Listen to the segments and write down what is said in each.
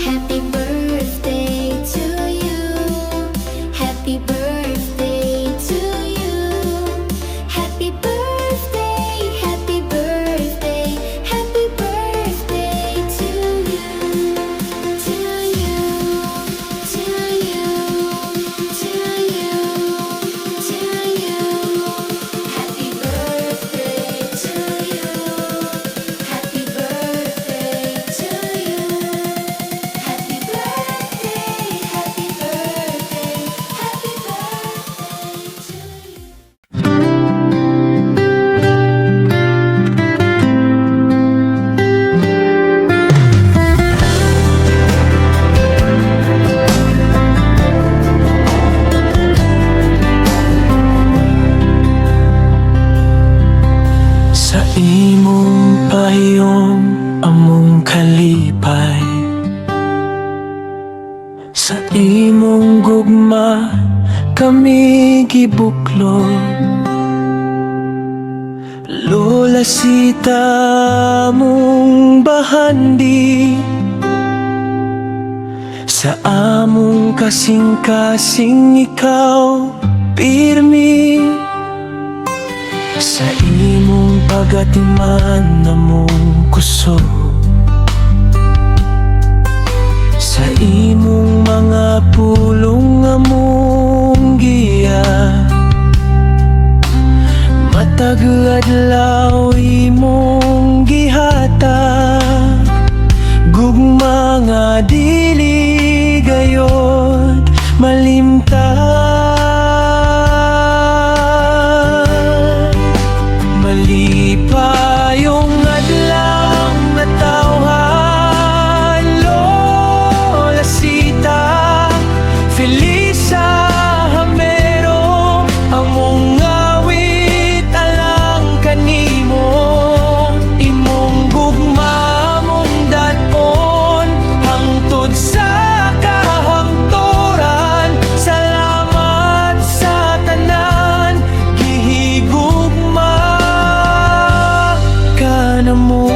Happy birthday to you. Happy birthday to you. Happy birthday, happy birthday, happy birthday to you. To you, to you, to you, to you. Happy birthday to you. Happy birthday to you. Happy birthday, happy birthday, happy birthday to you. Sa imong pahiyom among kalipay, sa imong gugma kami gibuklod. Lola Sita mong bahandi, sa among kasing-kasing ikaw pirmi. Sa imong pagatiman namong kusog, sa imong mga pulong among giya. Matag adlaw imong gihata, gugma nga dili gayod malimtan. Malipayong adlaw natawhan, Lola Sita, Felisa Hamero, among awit alang kanimo. Imong gugma among daton hangtod sa kahangturan. Salamat sa tanan, gihigugma ka na mo.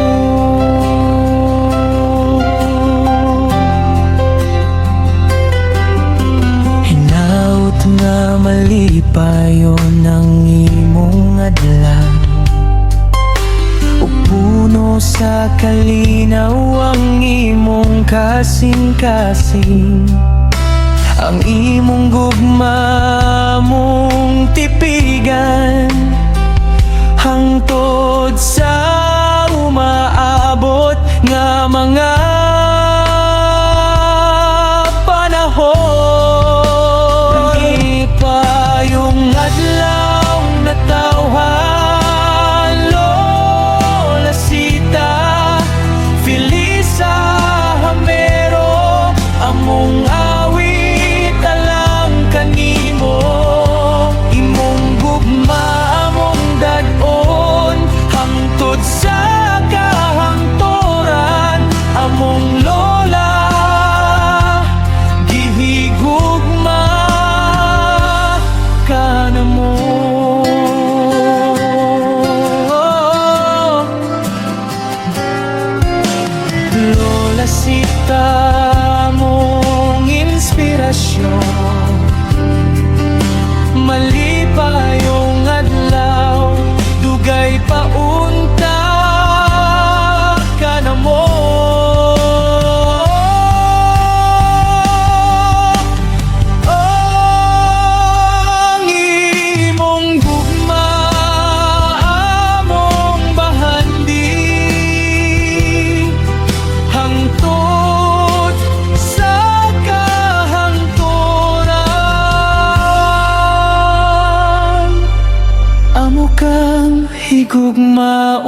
Hinaut nga malipayon ang imong adlaw, ug puno sa kalinaw ang imong kasing-kasing. Ang imong gugma mong tipigan hangtod sa umaabot nga mga panahon. Malipayong adlaw natawhan, Lola Sita, Felisa Hamero, among awit alang kanimo. Imong gugma among daton hangtod sa kahangturan. Among lola gihigugma ka na mo. Lola Sita mong inspirasyon, malipayong adlaw, dugay paunta ka na mo. Ang imong gugma among bahandi hangtod sa kahangturan. Amo kang higugmaon.